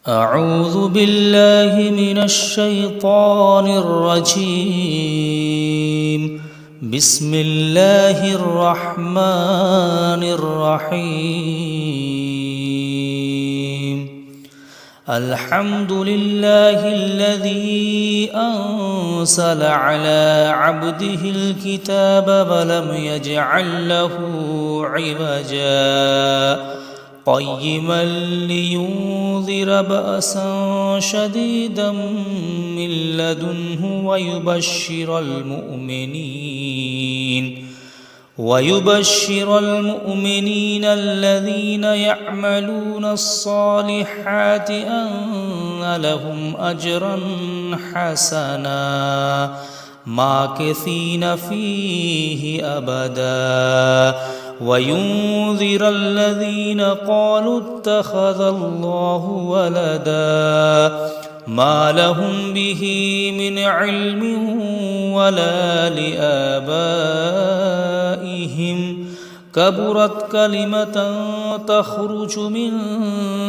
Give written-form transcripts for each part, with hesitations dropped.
أعوذ بالله من الشيطان الرجيم. بسم الله الرحمن الرحيم. الحمد لله الذي أنزل على عبده الكتاب ولم يجعل له عوجا قيما لينذر بأسا شديدا من لدنه ويبشر المؤمنين الذين يعملون الصالحات أن لهم أجرا حسنا ماكثين فيه أبدا وينذر الذين قالوا اتخذ الله ولدا ما لهم به من علم ولا لآبائهم كبرت كلمة تخرج من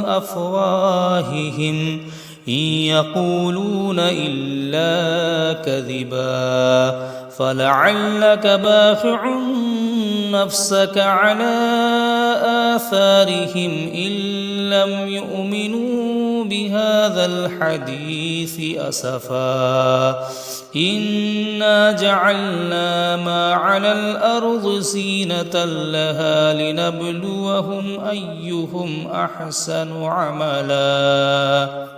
أفواههم إن يقولون إلا كذبا فلعلك باخع نفسك على آثارهم إن لم يؤمنوا بهذا الحديث أسفا إنا جعلنا ما على الأرض زينة لها لنبلوهم أيهم أحسن عملا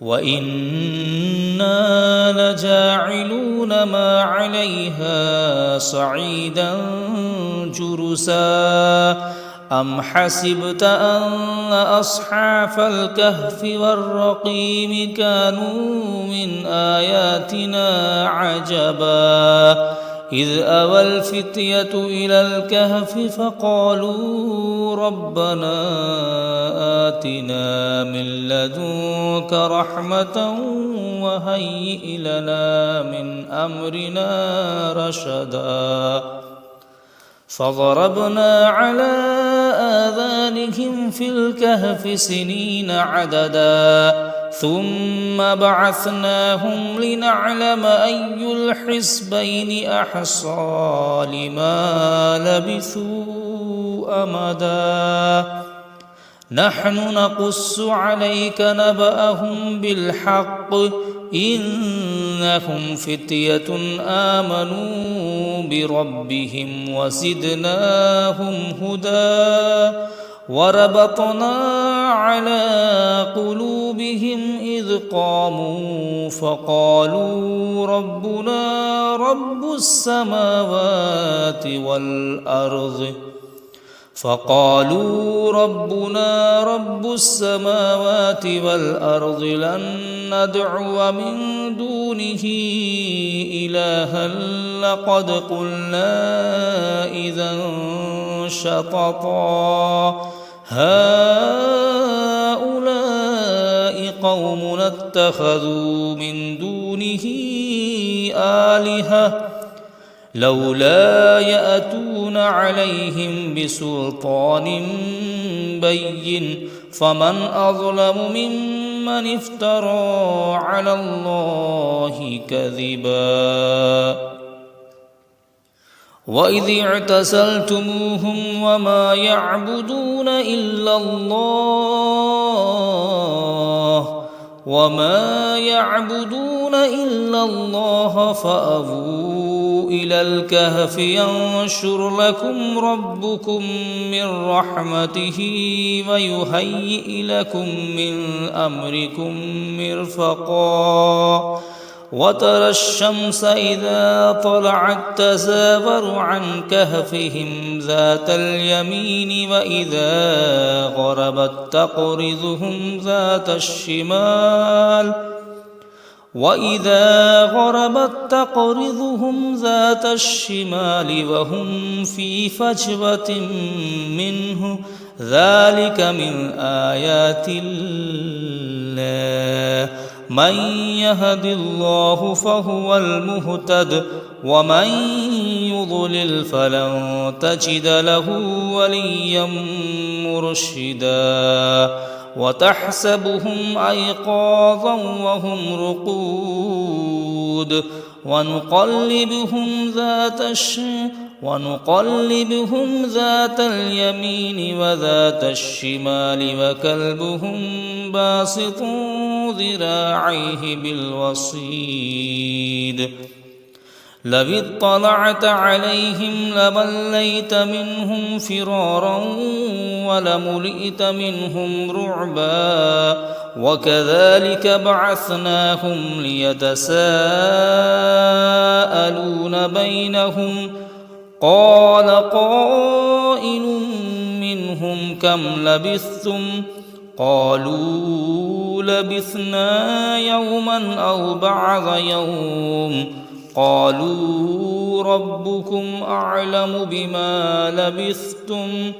وإنا لجاعلون ما عليها صعيدا جرزا أم حسبت أن أصحاب الكهف والرقيم كانوا من آياتنا عجبا إذ أوى الفتية إلى الكهف فقالوا ربنا آتنا من لدنك رحمة وهيئ لنا من أمرنا رشدا فضربنا على آذانهم في الكهف سنين عددا ثم بعثناهم لنعلم أي الحزبين أحصى لما لبثوا أمدا نحن نقص عليك نبأهم بالحق إنهم فتية آمنوا بربهم وزدناهم هدى وربطنا على قلوبهم إذ قاموا فقالوا ربنا رب السماوات والأرض لن ندعو من دونه إلها لقد قلنا إذا شططا هؤلاء قوم اتخذوا من دونه آلهة لولا يأتون عليهم بسلطان بين فمن أظلم ممن افترى على الله كذبا وإذ اعتزلتموهم وما يعبدون إلا الله فأووا إلى الكهف ينشر لكم ربكم من رحمته ويهيئ لكم من أمركم مرفقا وترى الشمس إذا طلعت تزاور عن كهفهم ذات اليمين وإذا غربت تقرضهم ذات الشمال وهم في فجوة منه ذلك من آيات الله من يهد الله فهو المهتد ومن يضلل فلن تجد له وليا مرشدا وتحسبهم أيقاظا وهم رقود ونقلبهم ذات اليمين وذات الشمال وكلبهم باسط ذراعيه بالوصيد لو اطلعت عليهم لوليت منهم فرارا ولملئت منهم رعبا وكذلك بعثناهم ليتساءلون بينهم قال قائل منهم كم لبثتم قالوا لبثنا يوما أو بعض يوم قالوا ربكم أعلم بما لبثتم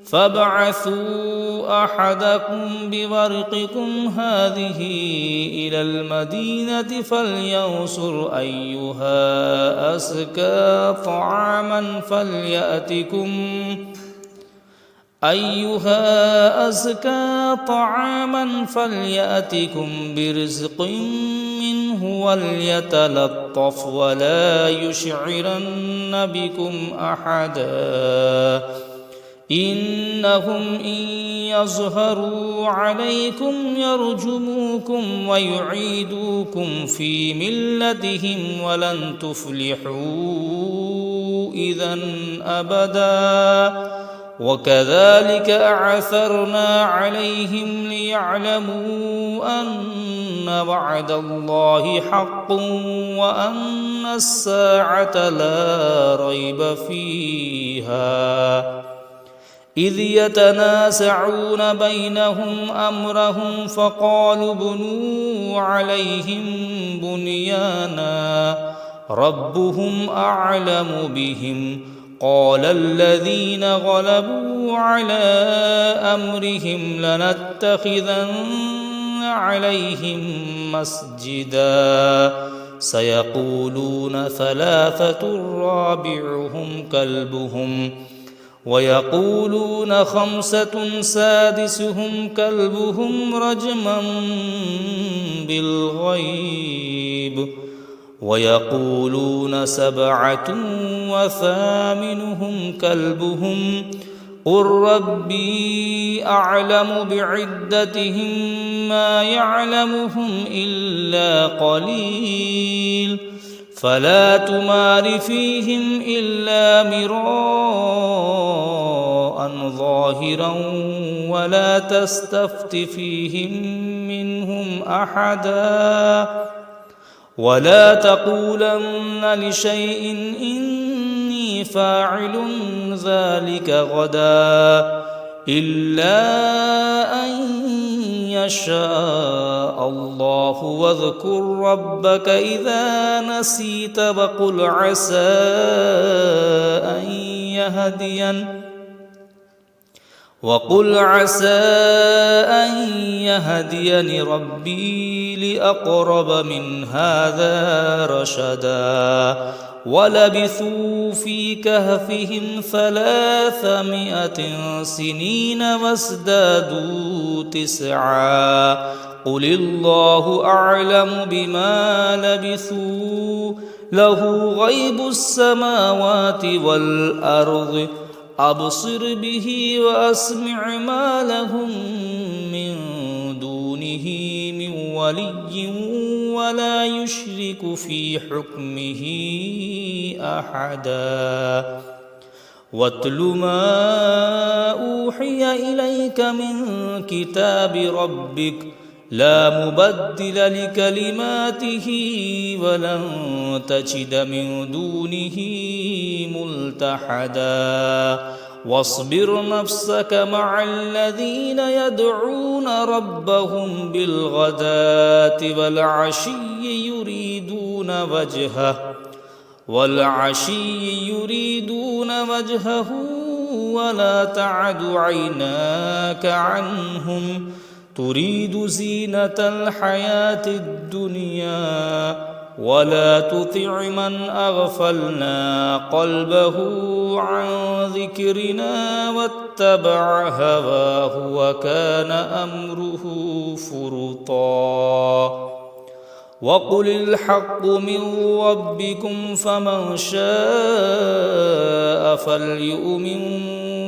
فابعثوا أحدكم بورقكم هذه إلى المدينة فلينصر أيها أزكى طعاما فليأتكم برزق منه وليتلطف ولا يشعرن بكم أحدا إنهم إن يظهروا عليكم يرجموكم ويعيدوكم في ملتهم ولن تفلحوا إذا أبدا وكذلك أعثرنا عليهم ليعلموا أن وعد الله حق وأن الساعة لا ريب فيها إذ يتنازعون بينهم أمرهم فقالوا بنوا عليهم بنيانا ربهم أعلم بهم قال الذين غلبوا على أمرهم لنتخذن عليهم مسجدا سيقولون ثلاثة رابعهم كلبهم ويقولون خمسة سادسهم كلبهم رجما بالغيب ويقولون سبعة وثامنهم كلبهم قل ربي أعلم بعدتهم ما يعلمهم إلا قليل فلا تمار فيهم إلا مراء ظاهرا ولا تستفت فيهم منهم أحدا ولا تقولن لشيء إني فاعل ذلك غدا إلا أن يشاء الله واذكر ربك إذا نسيت وقل عسى أن يهديني ربي لأقرب من هذا رشدا ولبثوا في كهفهم 300 سنين وازدادوا 9 قل الله أعلم بما لبثوا له غيب السماوات والأرض أبصر به وأسمع ما لهم من دونه من ولي ولا يشرك في حكمه أحدا واتل ما أوحي إليك من كتاب ربك لا مبدل لكلماته ولن تجد من دونه ملتحدا واصبر نفسك مع الذين يدعون ربهم بالغداة والعشي يريدون وجهه ولا تعد عيناك عنهم تريد زينة الحياة الدنيا ولا تطع من أغفلنا قلبه عن ذكرنا اتبع هواه وكان أمره فرطا وقل الحق من ربكم فمن شاء فليؤمن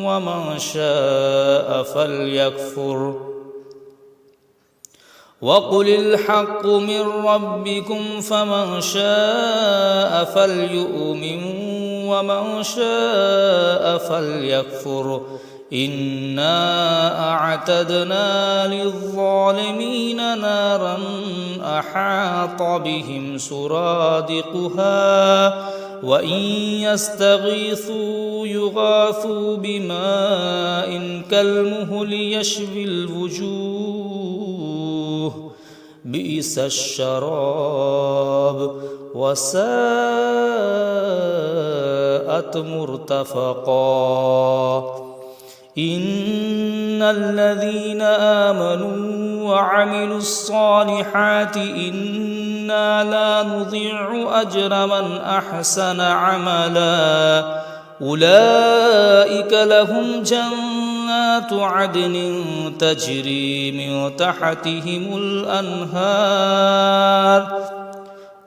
ومن شاء فليكفر وقل الحق من ربكم فمن شاء فليؤمن ومن شاء فليكفر إنا أعتدنا للظالمين نارا أحاط بهم سرادقها وإن يستغيثوا يغاثوا بماء كالمهل يشوي الوجوه بئس الشراب وساءت مرتفقا إن الذين آمنوا وعملوا الصالحات إنا لا نضيع أجر من أحسن عملا أولئك لهم جنات عدن تجري من تحتهم الأنهار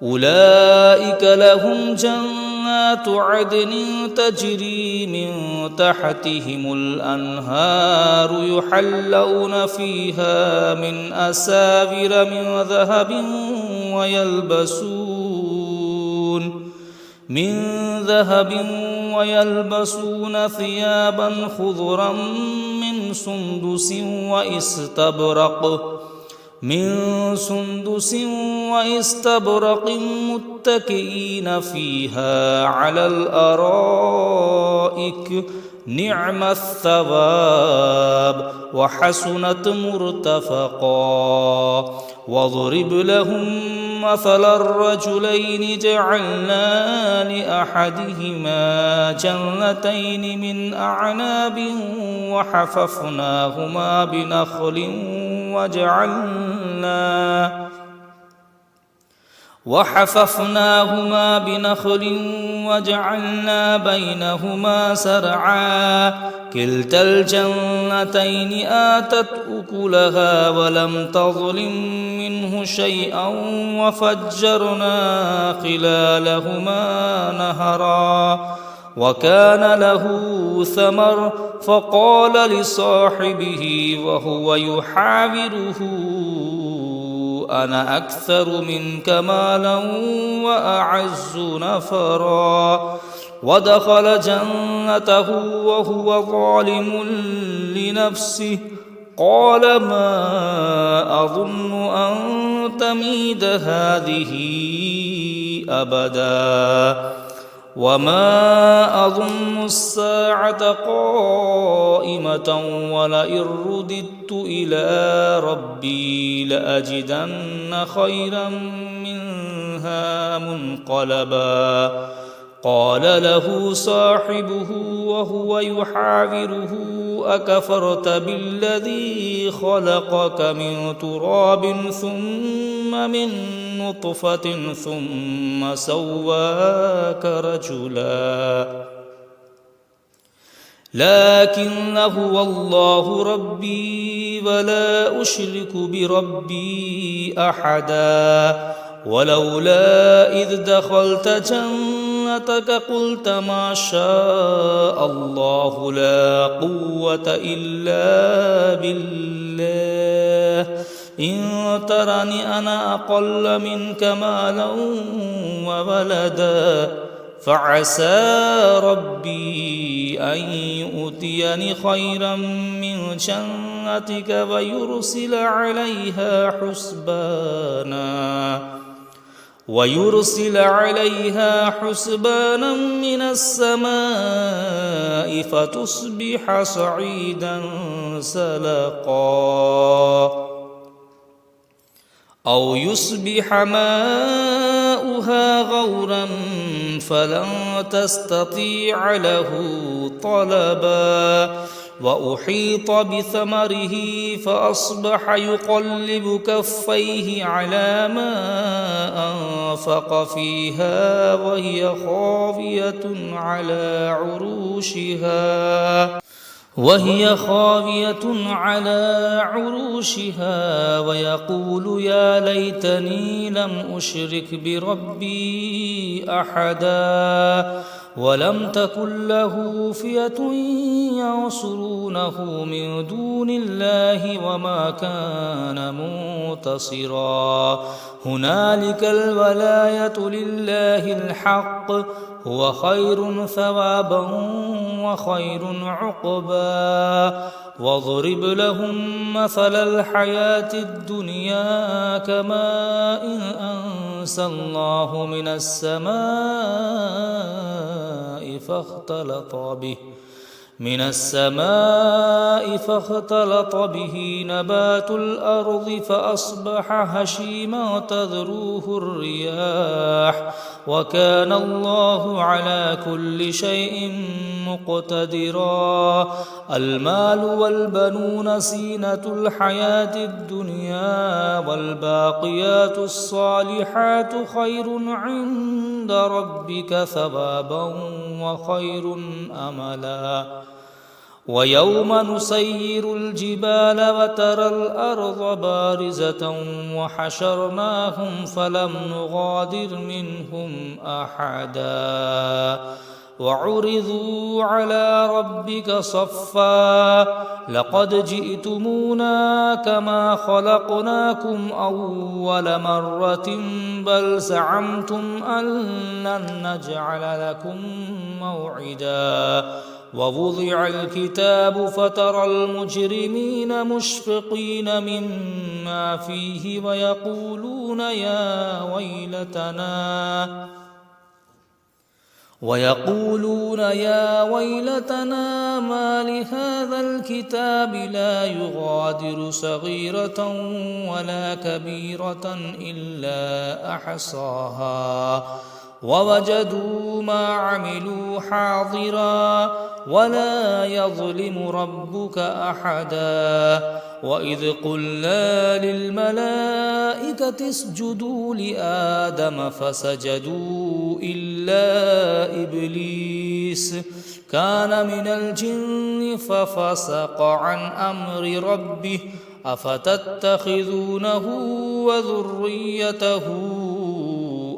أولئك لهم جنات عدن تجري من تحتهم الأنهار يحلون فيها من أساور من ذهب ويلبسون ثيابا خضرا من سندس واستبرق متكئين فيها على الأرائك نعم الثواب وحسنت مرتفقا واضرب لهم مثل الرجلين جعلنا لأحدهما جنتين من أعناب وحففناهما بنخل وجعلنا بينهما زرعا كلتا الجنتين آتت أكلها ولم تظلم منه شيئا وفجرنا خلالهما نهرا وكان له ثمر فقال لصاحبه وهو يحاوره أنا أكثر منك مالا وأعز نفرا ودخل جنته وهو ظالم لنفسه قال ما أظن أن تميد هذه أبدا وما أظن الساعة قائمة ولئن رددت إلى ربي لأجدن خيرا منها منقلبا قال له صاحبه وهو يحاوره أكفرت بالذي خلقك من تراب ثم من نطفة ثم سواك رجلا لكن هو الله ربي ولا أشرك بربي أحدا ولولا إذ دخلت جنتك قلت ما شاء الله لا قوة إلا بالله إن ترني أنا أقل منك مالا وولدا فعسى ربي أن يؤتيني خيرا من جنتك ويرسل عليها حسبانا من السماء فتصبح صعيدا زلقا أو يصبح ماؤها غورا فلن تستطيع له طلبا وأحيط بثمره فأصبح يقلب كفيه على ما أنفق فيها وهي خاوية على عروشها وهي خاوية على عروشها ويقول يا ليتني لم أشرك بربي أحدا ولم تكن له فئة ينصرونه من دون الله وما كان منتصرا هنالك الولاية لله الحق هو خير ثوابا وخير عقبا واضرب لهم مثل الحياة الدنيا كماء أنزل الله من السماء فاختلط به نبات الأرض فأصبح هشيما تذروه الرياح وكان الله على كل شيء مقتدرا المال والبنون زينة الحياة الدنيا والباقيات الصالحات خير عند ربك ثوابا وخير أملا ويوم نسير الجبال وترى الأرض بارزة وحشرناهم فلم نغادر منهم أحدا وعرضوا على ربك صفا لقد جئتمونا كما خلقناكم أول مرة بل زعمتم أن لن نجعل لكم موعدا ووضع الكتاب فترى المجرمين مشفقين مما فيه ويقولون يا ويلتنا ما لهذا الكتاب لا يغادر صغيرة ولا كبيرة إلا أحصاها ووجدوا ما عملوا حاضرا ولا يظلم ربك أحدا وإذ قلنا للملائكة اسجدوا لآدم فسجدوا إلا إبليس كان من الجن ففسق عن أمر ربه أفتتخذونه وذريته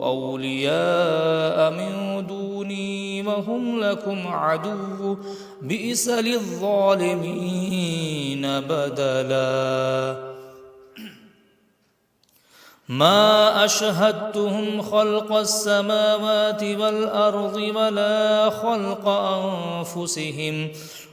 أولياء من دوني وهم لكم عدو بئس للظالمين بدلا ما أشهدتهم خلق السماوات والأرض ولا خلق أنفسهم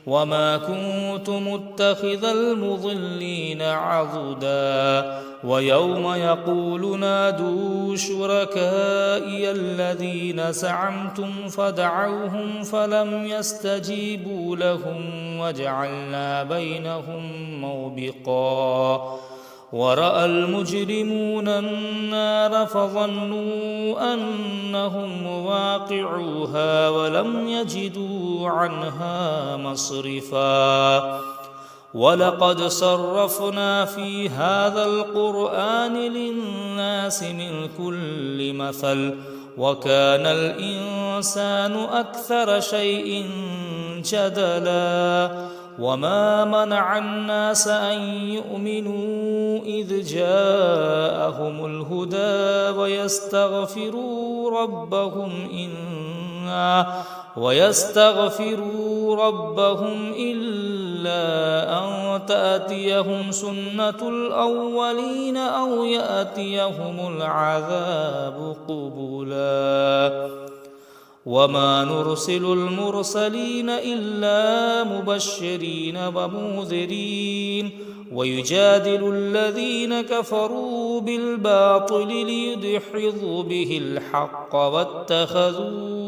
وما كنت متخذ المضلين عضدا ويوم يقول نادوا شركائي الذين زعمتم فدعوهم فلم يستجيبوا لهم وجعلنا بينهم موبقا ورأى المجرمون النار فظنوا أنهم واقعوها ولم يجدوا عنها مصرفا ولقد صرفنا في هذا القرآن للناس من كل مثل وكان الإنسان أكثر شيء جدلا وما منع الناس أن يؤمنوا إذ جاءهم الهدى ويستغفروا ربهم إلا أن تأتيهم سنة الأولين أو يأتيهم العذاب قبلا وما نرسل المرسلين إلا مبشرين ومنذرين ويجادل الذين كفروا بالباطل ليدحضوا به الحق واتخذوا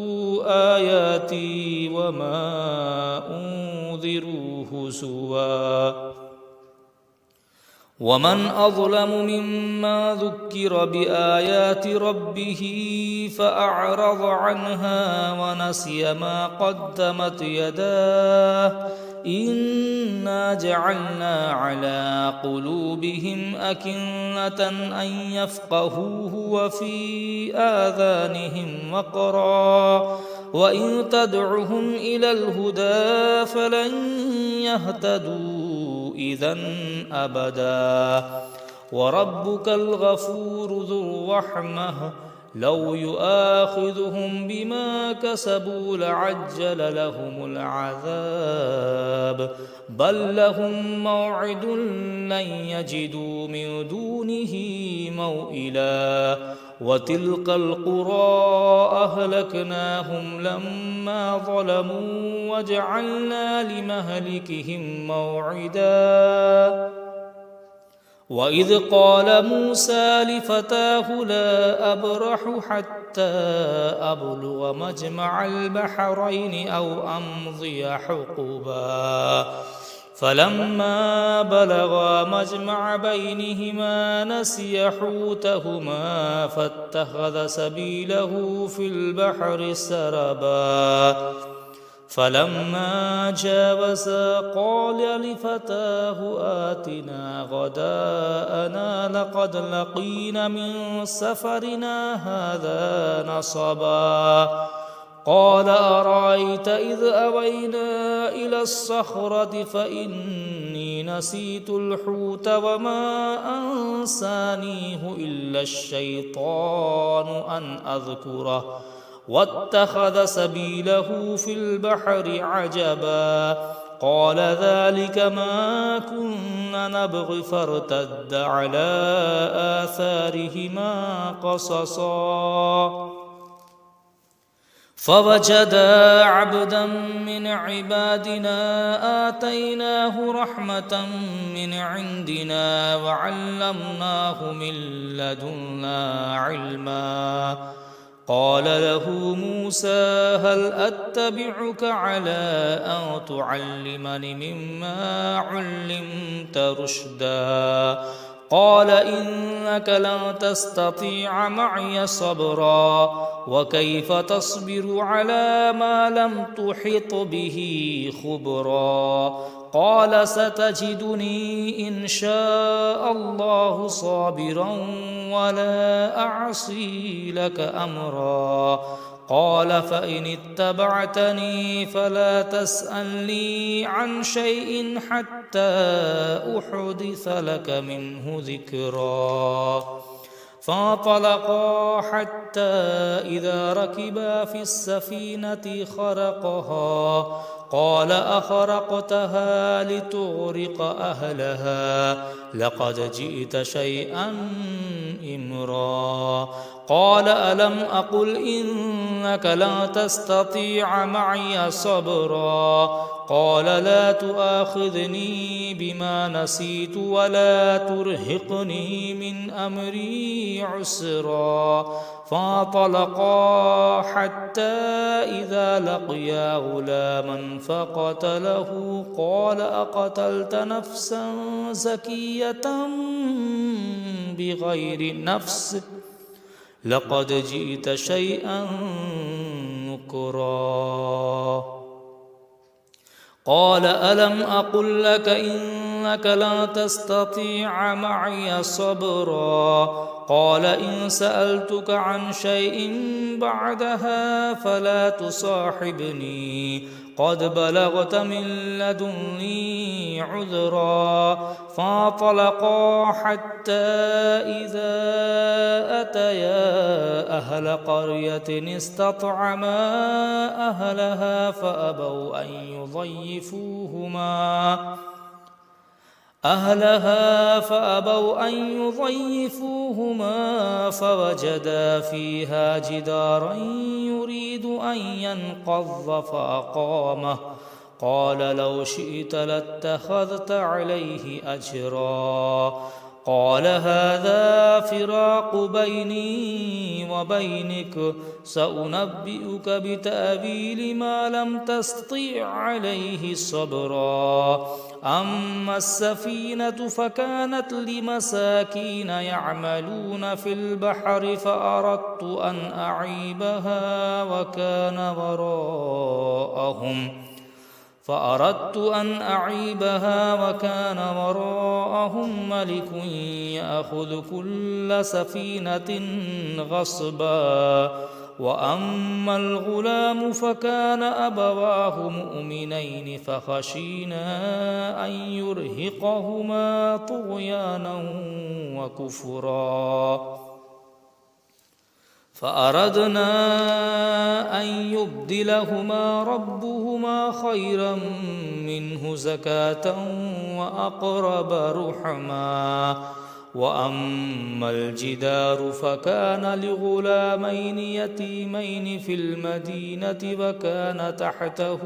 آياتي وما أنذروا هزوا ومن أظلم ممن ذكر بآيات ربه فأعرض عنها ونسي ما قدمت يداه إنا جعلنا على قلوبهم أكنة أن يفقهوه وفي آذانهم وقرا وإن تدعهم إلى الهدى فلن يهتدوا إذا أبدا وربك الغفور ذو الرحمة لو يؤاخذهم بما كسبوا لعجل لهم العذاب بل لهم موعد لن يجدوا من دونه موئلا وتلك القرى أهلكناهم لما ظلموا وجعلنا لمهلكهم موعدا وإذ قال موسى لفتاه لا أبرح حتى أبلغ مجمع البحرين أو أمضي حقبا فلما بلغا مجمع بينهما نسي حوتهما فاتخذ سبيله في البحر سربا فلما جاوزا قال لفتاه آتنا غداءنا لقد لقينا من سفرنا هذا نصبا قال أرأيت إذ أوينا إلى الصخرة فإني نسيت الحوت وما أنسانيه إلا الشيطان أن أذكره واتخذ سبيله في البحر عجبا قال ذلك ما كنا نبغي فارتد على آثارهما قصصا فوجدا عبدا من عبادنا آتيناه رحمة من عندنا وعلمناه من لدنا علما قال له موسى هل أتبعك على أن تعلمني مما علمت رشدا قال إنك لن تستطيع معي صبرا وكيف تصبر على ما لم تحط به خبرا قال ستجدني إن شاء الله صابرا ولا أعصي لك أمرا قال فإن اتبعتني فلا تسألني عن شيء حتى أحدث لك منه ذكرا فانطلقا حتى إذا ركبا في السفينة خرقها قال أخرقتها لتغرق أهلها لقد جئت شيئا إمرا قال ألم أقل إنك لن تستطيع معي صبرا قال لا تؤاخذني بما نسيت ولا ترهقني من أمري عسرا فانطلقا حتى إذا لقيا غلاما فقتله قال أقتلت نفسا زكية بغير نفس لقد جئت شيئا نكرا قال ألم أقل لك إنك لن تستطيع معي صبرا قال إن سألتك عن شيء بعدها فلا تصاحبني قد بلغت من لدني عذرا فانطلقا حتى إذا أتيا أهل قرية استطعما أهلها فأبوا أن يضيفوهما فوجدا فيها جدارا يريد أن ينقض فأقامه قال لو شئت لاتخذت عليه أجرا قال هذا فراق بيني وبينك سأنبئك بتأويل ما لم تستطع عليه صبرا أما السفينة فكانت لمساكين يعملون في البحر فأردت أن أعيبها وكان وراءهم ملك يأخذ كل سفينة غصبا وأما الغلام فكان أبواه مؤمنين فخشينا أن يرهقهما طغيانا وكفرا فأردنا أن يبدلهما ربهما خيرا منه زكاة وأقرب رحما وأما الجدار فكان لغلامين يتيمين في المدينة وكان تحته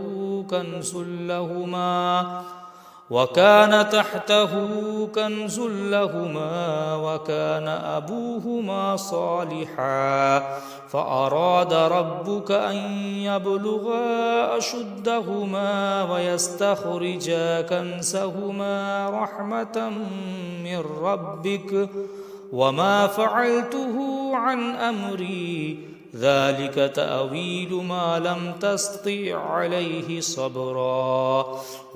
كنز لهما وكان أبوهما صالحا فأراد ربك أن يبلغا أشدهما ويستخرجا كنزهما رحمة من ربك وما فعلته عن أمري ذلك تأويل ما لم تستطع عليه صبرا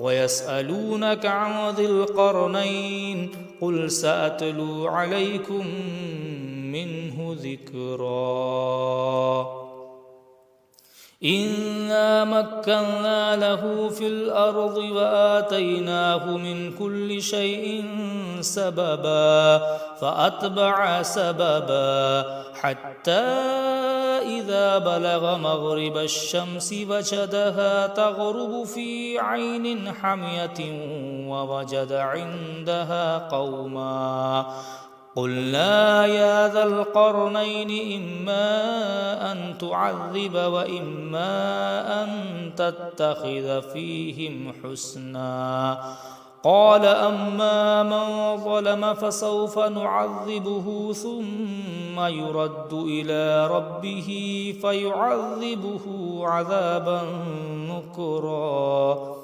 ويسألونك عن ذي القرنين قل سأتلو عليكم منه ذكرا إنا مكنا له في الأرض وآتيناه من كل شيء سببا فأتبع سببا حتى إذا بلغ مغرب الشمس وجدها تغرب في عين حمية ووجد عندها قوما قلنا يا ذا القرنين إما أن تعذب وإما أن تتخذ فيهم حسنا قال أما من ظلم فسوف نعذبه ثم يرد إلى ربه فيعذبه عذابا نكرا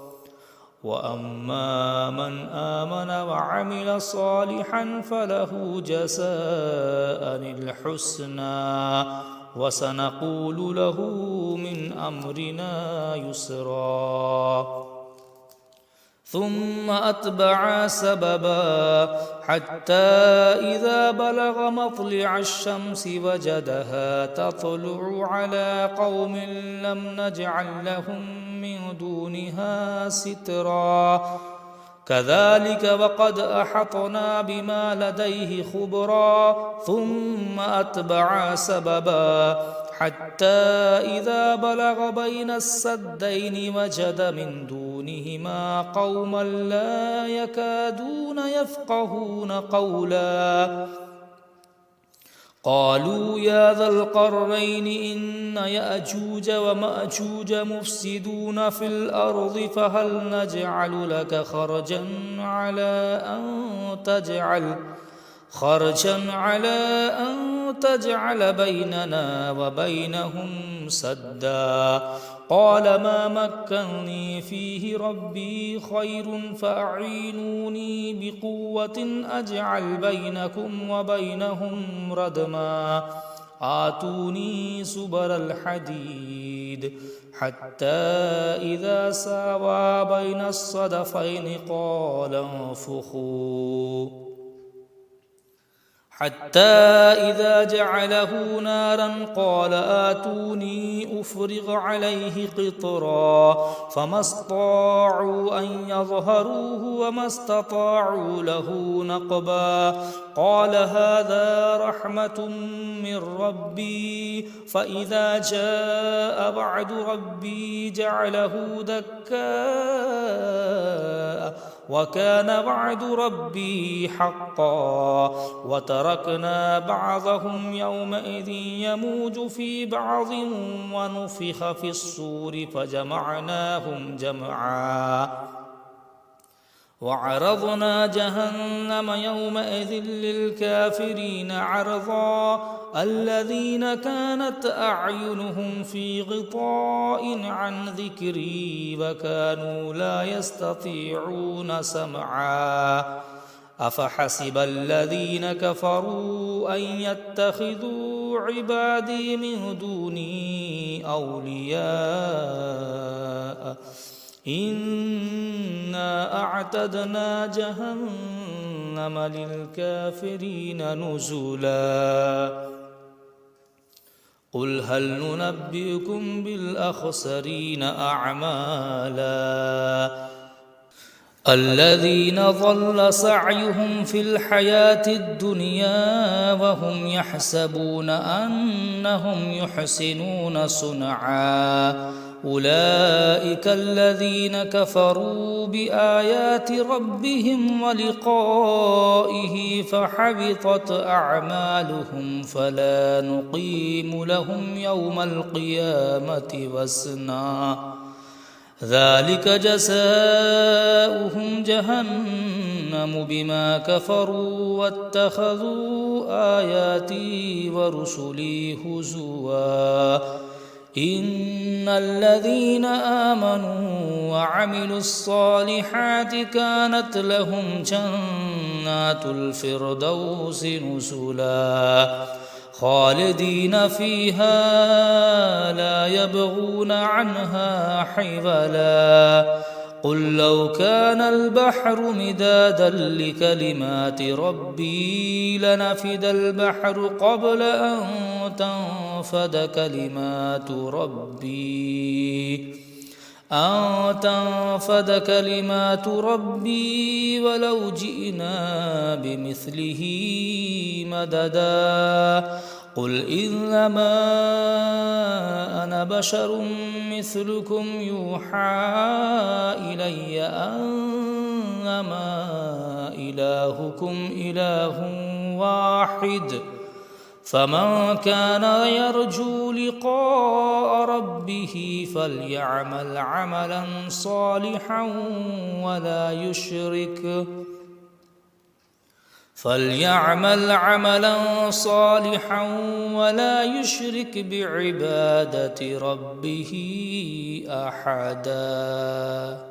وأما من آمن وعمل صالحا فله جزاء الحسنى وسنقول له من أمرنا يسرا ثم أتبع سببا حتى إذا بلغ مطلع الشمس وجدها تطلع على قوم لم نجعل لهم من دونها سترا كذلك وقد أحطنا بما لديه خبرا ثم أتبع سببا حتى إذا بلغ بين السدين وجد من دونهما قوما لا يكادون يفقهون قولا قالوا يا ذا القرنين إن يأجوج ومأجوج مفسدون في الأرض فهل نجعل لك خرجا على أن تجعل بيننا وبينهم سدا قال ما مكنني فيه ربي خير فأعينوني بقوة أجعل بينكم وبينهم ردما آتوني سبل الحديد حتى إذا ساوى بين الصدفين قال انفخوا حتى إذا جعله نارا قال آتوني أفرغ عليه قطرا فما استطاعوا أن يظهروه وما استطاعوا له نقبا قال هذا رحمة من ربي فإذا جاء وعد ربي جعله دكاء وكان وعد ربي حقا وتركنا بعضهم يومئذ يموج في بعض ونفخ في الصور فجمعناهم جمعا وعرضنا جهنم يومئذ للكافرين عرضا الذين كانت أعينهم في غطاء عن ذكري وكانوا لا يستطيعون سمعا أفحسب الذين كفروا أن يتخذوا عبادي من دوني أولياء إنا أعتدنا جهنم للكافرين نزلا قل هل ننبئكم بالأخسرين أعمالا الذين ضل سعيهم في الحياة الدنيا وهم يحسبون أنهم يحسنون صنعا أولئك الذين كفروا بآيات ربهم ولقائه فحبطت أعمالهم فلا نقيم لهم يوم القيامة وزنا ذلك جزاؤهم جهنم بما كفروا واتخذوا آياتي ورسلي هزوا إن الذين آمنوا وعملوا الصالحات كانت لهم جنات الفردوس نزلا خالدين فيها لا يبغون عنها حولا قل لو كان البحر مدادا لكلمات ربي لنفد البحر قبل أن تنفد كلمات ربي ولو جئنا بمثله مددا قل إنما أنا بشر مثلكم يوحى إلي أنما إلهكم إله واحد فمن كان يرجو لقاء ربه فليعمل عملا صالحا ولا يشرك بعبادة ربه أحدا.